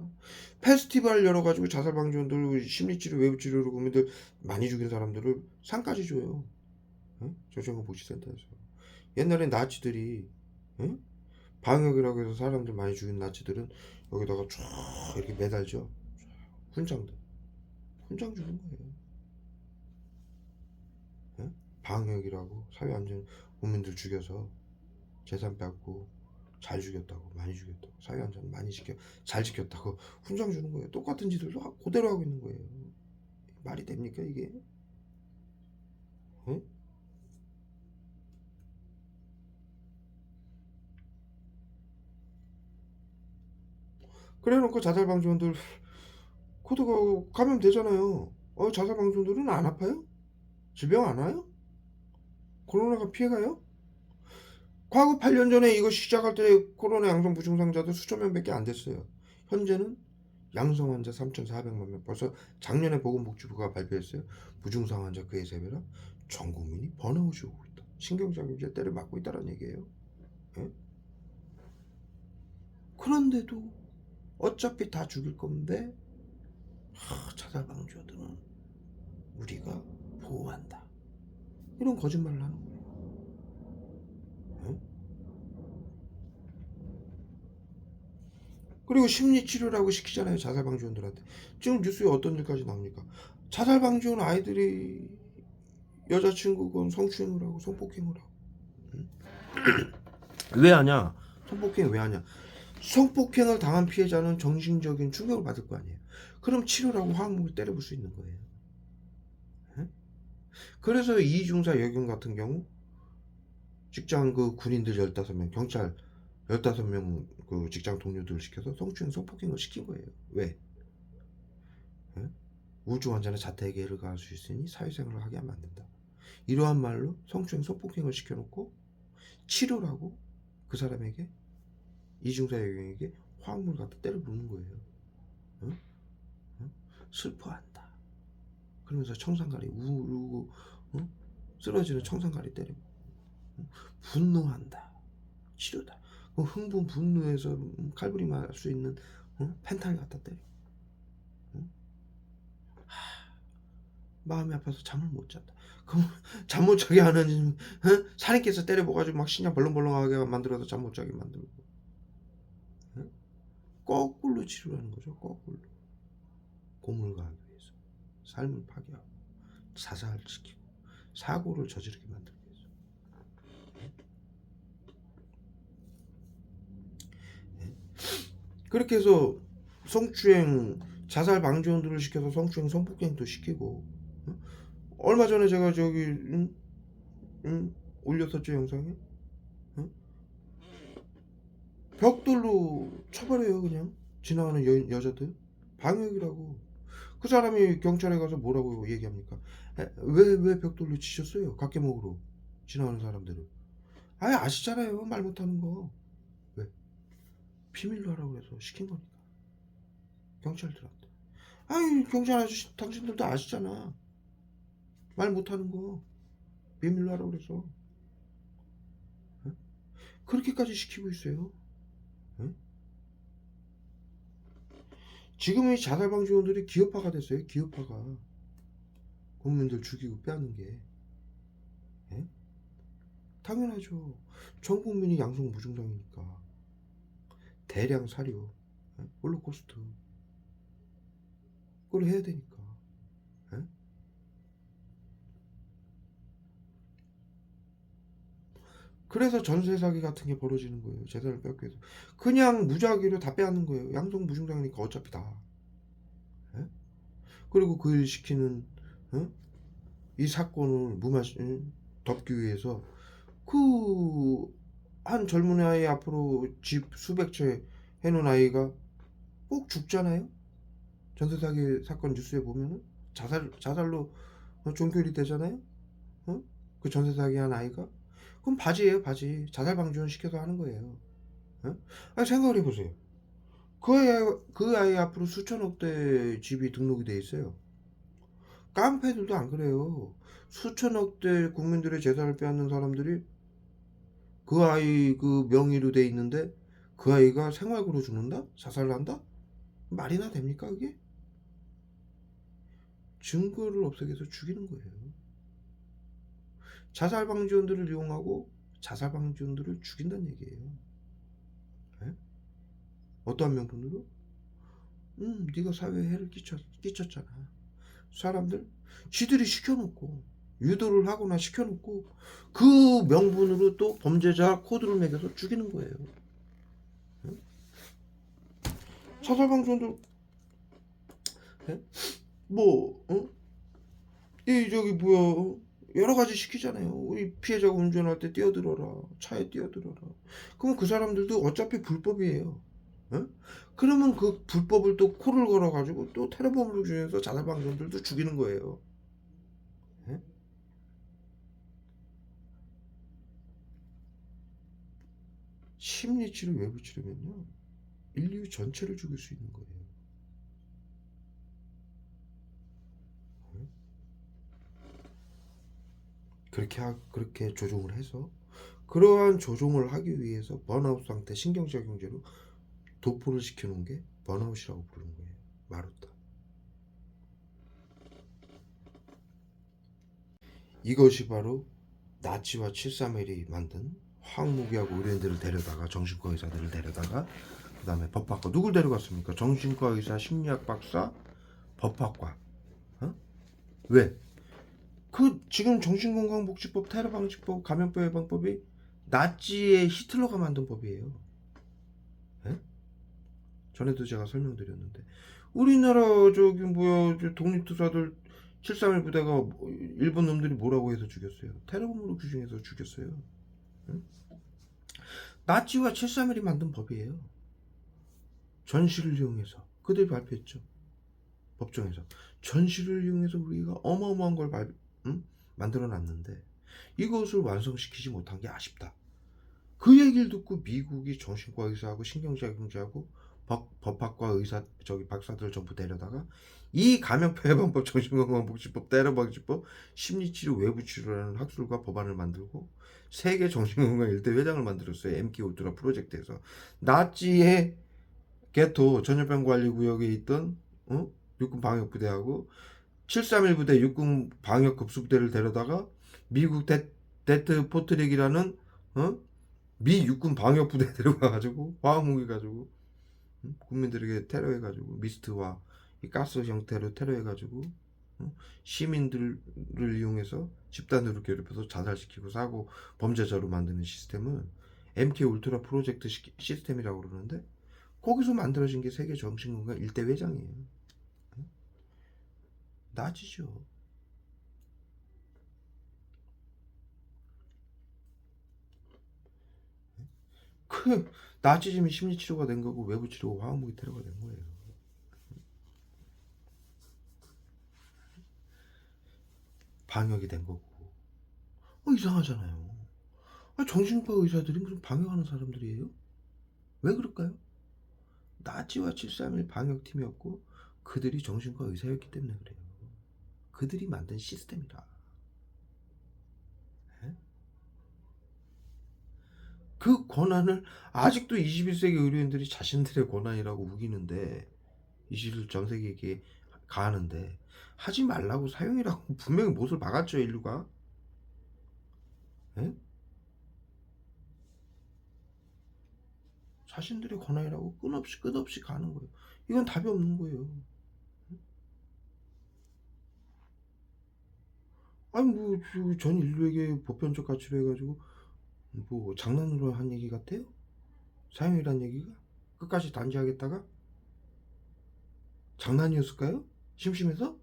페스티벌 열어가지고 자살방지원들 심리치료 외부치료로 국민들 많이 죽인 사람들을 상까지 줘요. 정신건강복지센터에서. 옛날에 나치들이 방역이라고 해서 사람들 많이 죽인 나치들은 여기다가 쫙 이렇게 매달죠. 훈장 주는 거예요. 방역이라고 사회안전 국민들 죽여서 재산 뺏고 잘 죽였다고 많이 죽였다고 사회안전 많이 잘 지켰다고 훈장 주는 거예요. 똑같은 짓을 그대로 하고 있는 거예요. 말이 됩니까 이게? 그래놓고 자살방지원들 코드가 감염되잖아요. 자살방지원들은 안 아파요? 질병 안 와요? 코로나가 피해가요? 과거 8년 전에 이거 시작할 때 코로나 양성 무증상자들 수천 명밖에 안 됐어요. 현재는 양성 환자 3,400만 명. 벌써 작년에 보건복지부가 발표했어요. 무증상 환자 그의 세배라 전 국민이 번아웃이 오고 있다. 신경장애제 때를 맞고 있다는 얘기예요. 그런데도 어차피 다 죽일 건데 자살방지원들은 우리가 보호한다. 이런 거짓말을 하는 거예요. 그리고 심리치료라고 시키잖아요. 자살방지원들한테. 지금 뉴스에 어떤 일까지 나옵니까? 자살방지원 아이들이 여자친구건 성추행을 하고 성폭행을 하고 왜 하냐? 성폭행 왜 하냐? 성폭행을 당한 피해자는 정신적인 충격을 받을 거 아니에요. 그럼 치료라고 화학무기를 때려볼 수 있는 거예요. 그래서 이중사 여경 같은 경우 직장 그 군인들 15명, 경찰 15명 그 직장 동료들을 시켜서 성추행, 성폭행을 시킨 거예요. 왜? 우주 환자는 자택에 해를 가할 수 있으니 사회생활을 하게 하면 안 된다. 이러한 말로 성추행, 성폭행을 시켜놓고 치료라고 그 사람에게 이중사 여경에게 화학물 갖다 때려 부는 거예요. 슬퍼한다. 그러면서 청산가리 울고 쓰러지는 청산가리 때리고 분노한다. 치료다. 흥분 분노해서 칼부림할 수 있는 펜탈 갖다 때리고 마음이 아파서 잠을 못 잤다. 그럼 잠 못 자게 하는 살인캐서 때려봐가지고 막 신장 벌렁벌렁하게 만들어서 잠 못 자게 만들고 거꾸로 치료하는 거죠. 거꾸로 고물가하기 위해서 삶을 파괴하고 자살시키고 사고를 저지르게 만들기 위해서 그렇게 해서 성추행 자살 방지원들을 시켜서 성추행 성폭행도 시키고. 얼마 전에 제가 저기 올렸었죠 영상에. 벽돌로 쳐버려요 그냥 지나가는 여자들. 방역이라고. 그 사람이 경찰에 가서 뭐라고 얘기합니까? 왜 벽돌로 치셨어요? 각계목으로 지나가는 사람들을. 아시잖아요 말 못하는 거. 왜? 비밀로 하라고 그래서 시킨 거니까 경찰들한테. 경찰 아저씨 당신들도 아시잖아 말 못하는 거 비밀로 하라고 그래서. 그렇게까지 시키고 있어요. 지금 이 자살방지원들이 기업화가 됐어요. 기업화가. 국민들 죽이고 빼앗는 게. 당연하죠. 전 국민이 양성 무증상이니까. 대량 사료, 홀로코스트. 그걸 해야 되니까. 그래서 전세 사기 같은 게 벌어지는 거예요. 재산을 뺏기 위해서. 그냥 무작위로 다 빼앗는 거예요. 양성 무증상이니까 어차피 다. 그리고 그 일 시키는 이 사건을 덮기 위해서 그 한 젊은 아이 앞으로 집 수백 채 해놓은 아이가 꼭 죽잖아요. 전세 사기 사건 뉴스에 보면은 자살로 종결이 되잖아요. 그 전세 사기 한 아이가. 그럼 바지예요 바지. 자살 방지원 시켜서 하는 거예요. 생각을 해보세요. 그 아이 앞으로 수천억 대 집이 등록이 돼 있어요. 깡패들도 안 그래요. 수천억 대 국민들의 재산을 빼앗는 사람들이 그 아이 그 명의로 돼 있는데 그 아이가 생활고로 죽는다? 자살을 한다? 말이나 됩니까 그게? 증거를 없애기 위해서 죽이는 거예요. 자살방지원들을 이용하고 자살방지원들을 죽인다는 얘기예요. 어떠한 명분으로? 네가 사회에 해를 끼쳤잖아. 사람들 지들이 시켜놓고 유도를 하거나 시켜놓고 그 명분으로 또 범죄자 코드를 매겨서 죽이는 거예요. 자살방지원들 이 저기 뭐야 여러 가지 시키잖아요. 이 피해자가 운전할 때 뛰어들어라, 차에 뛰어들어라. 그럼 그 사람들도 어차피 불법이에요. 그러면 그 불법을 또 코를 걸어가지고 또 테러범을 중에서 자살방지원들도 죽이는 거예요. 심리치료 외부치료면요 인류 전체를 죽일 수 있는 거예요. 그렇게 조종을 해서 그러한 조종을 하기 위해서 번아웃 상태 신경작용제로 도포를 시켜놓은 게 번아웃이라고 부르는 거예요. 마루타. 이것이 바로 나치와 731이 만든 화학무기하고 의료인들을 데려다가 정신과 의사들을 데려다가 그 다음에 법학과 누굴 데려갔습니까? 정신과 의사, 심리학 박사, 법학과. 왜? 그 지금 정신건강복지법, 테러방지법, 감염병 예방법이 나치의 히틀러가 만든 법이에요. 전에도 제가 설명드렸는데 우리나라 저기 뭐야 독립투사들 731 부대가 일본 놈들이 뭐라고 해서 죽였어요? 테러범으로 규정해서 죽였어요. 나치와 731이 만든 법이에요. 전시를 이용해서 그들이 발표했죠. 법정에서 전시를 이용해서 우리가 어마어마한 걸 만들어 놨는데 이것을 완성시키지 못한 게 아쉽다. 그 얘기를 듣고 미국이 정신과 의사하고 신경작용제하고 법학과 의사 박사들 전부 데려다가 이 감염병 예방법, 정신건강복지법, 테러방지법, 심리치료 외부치료라는 학술과 법안을 만들고 세계 정신건강 1대 회장을 만들었어요. MK 울트라 프로젝트에서. 나치의 게토 전염병관리구역에 있던 육군 방역부대하고 731 부대 육군 방역급수부대를 데려다가 미국 데트 포트릭이라는 미 육군 방역부대 데려가가지고 화학무기 가지고 국민들에게 테러해가지고 미스트와 이 가스 형태로 테러해가지고 시민들을 이용해서 집단으로 괴롭혀서 자살시키고 사고 범죄자로 만드는 시스템을 MK 울트라 프로젝트 시스템이라고 그러는데 거기서 만들어진 게 세계 정신건강 1대 회장이에요. 나치죠. 그 나치즘이 심리치료가 된 거고 외부치료가 화학무기 테러가 된 거예요. 방역이 된 거고. 이상하잖아요. 정신과 의사들이 무슨 방역하는 사람들이에요? 왜 그럴까요? 나치와 731 방역팀이었고 그들이 정신과 의사였기 때문에 그래요. 그들이 만든 시스템이라. 예? 그 권한을 아직도 21세기 의료인들이 자신들의 권한이라고 우기는데 21세기에게 가하는데 하지 말라고 사용이라고 분명히 못을 박았죠 인류가. 예? 자신들의 권한이라고 끝없이 가는 거예요. 이건 답이 없는 거예요. 아니 뭐 전 인류에게 보편적 가치로 해가지고 뭐 장난으로 한 얘기 같아요? 사용이란 얘기가? 끝까지 단지하겠다가? 장난이었을까요? 심심해서?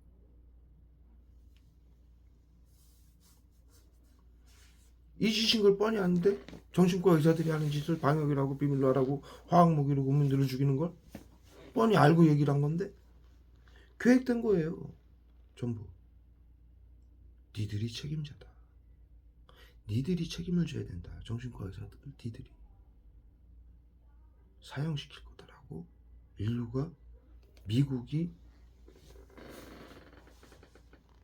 잊으신 걸 뻔히 아는데 정신과 의사들이 하는 짓을 방역이라고 비밀로 하라고 화학무기로 국민들을 죽이는 걸 뻔히 알고 얘기를 한 건데 계획된 거예요. 전부. 니들이 책임자다. 니들이 책임을 져야 된다. 정신과 의사들 니들이 사형시킬 거다라고 인류가 미국이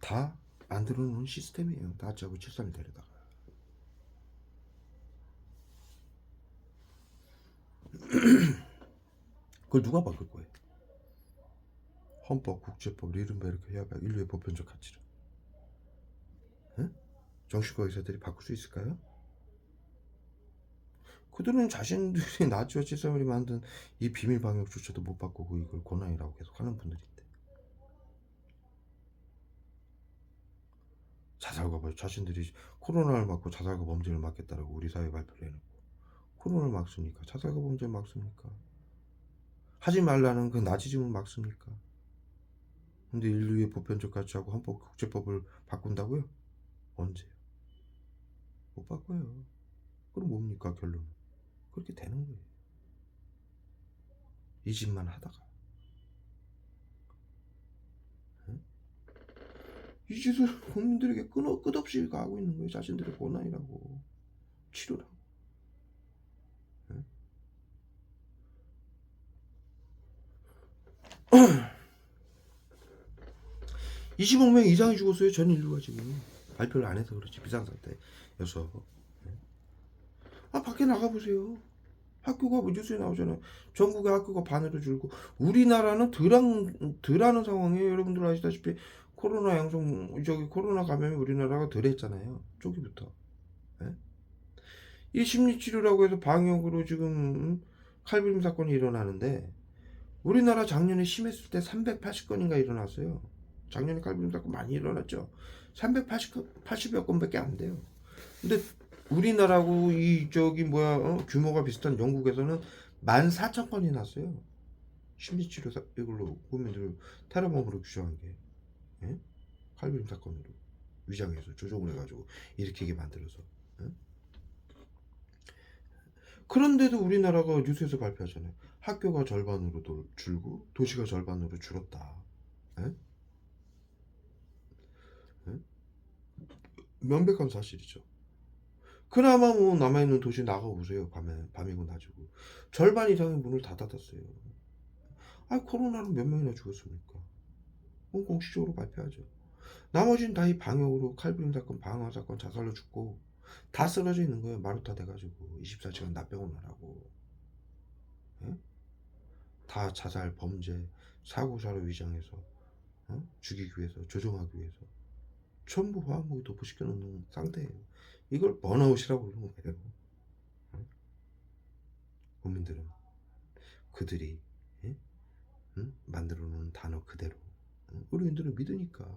다 만들어 놓은 시스템이에요. 나치하고 731 데려다가. 그걸 누가 바꿀 거예요? 헌법, 국제법, 리른베르크 협약, 인류의 보편적 가치를. 에? 정신과 의사들이 바꿀 수 있을까요? 그들은 자신들이 나치와 731이 만든 이 비밀 방역조차도 못 바꾸고 이걸 권한이라고 계속 하는 분들인데. 자살과 자신들이 코로나를 막고 자살과 범죄를 막겠다라고 우리 사회 발표를 해놓고 코로나를 막습니까? 자살과 범죄를 막습니까? 하지 말라는 그 나치즘을 막습니까? 근데 인류의 보편적 가치하고 헌법, 국제법을 바꾼다고요? 언제요? 못 바꿔요. 그럼 뭡니까 결론은? 그렇게 되는 거예요. 이 짓만 하다가. 응? 이 짓을 국민들에게 끝없이 가고 있는 거예요. 자신들의 권한이라고. 치료라고. 응? 25명 이상이 죽었어요. 전 인류가 지금. 발표를 안 해서 그렇지. 비상상태여서. 밖에 나가보세요. 학교가 뭐 뉴스에 나오잖아요. 전국의 학교가 반으로 줄고 우리나라는 덜 하는 상황이에요. 여러분들 아시다시피 코로나 양성 코로나 감염이 우리나라가 덜 했잖아요. 초기부터. 예? 이 심리치료라고 해서 방역으로 지금 칼빈 사건이 일어나는데 우리나라 작년에 심했을 때 380건인가 일어났어요. 작년에 칼빈 사건 많이 일어났죠. 380여 건밖에 안 돼요. 근데 우리나라고 규모가 비슷한 영국에서는 14,000건이 났어요. 심리치료 이걸로 국민들 테러범으로 규정한 게. 예? 칼빈 사건으로 위장해서 조종을 해가지고 일으키게 만들어서. 예? 그런데도 우리나라가 뉴스에서 발표하잖아요. 학교가 절반으로 줄고 도시가 절반으로 줄었다. 예? 예? 명백한 사실이죠. 그나마 뭐 남아있는 도시 나가보세요. 밤이고 낮이고 절반 이상의 문을 다 닫았어요. 코로나로 몇 명이나 죽었습니까? 공식적으로 발표하죠. 나머지는 다 이 방역으로 칼빈 사건, 방화 사건, 자살로 죽고 다 쓰러져 있는 거예요. 마루타 돼가지고 24시간 납병원 하라고. 예? 다 자살, 범죄, 사고사로 위장해서 죽이기 위해서, 조종하기 위해서 전부 화학무기 도포시켜 놓는 상태예요. 이걸 번아웃이라고 그러는 거예요. 국민들은 그들이 만들어 놓은 단어 그대로 의료인들은 믿으니까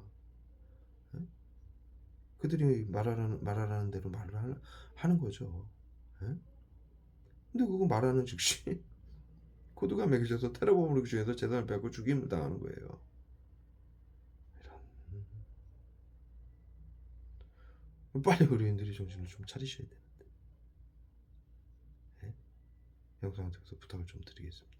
그들이 말하라는 대로 하는 거죠. 근데 그거 말하는 즉시 코드가 매겨져서 테러 범을 중에서 재산을 빼앗고 죽임을 당하는 거예요. 이런. 빨리 의료인들이 정신을 좀 차리셔야 되는데. 네? 영상을 통해서 부탁을 좀 드리겠습니다.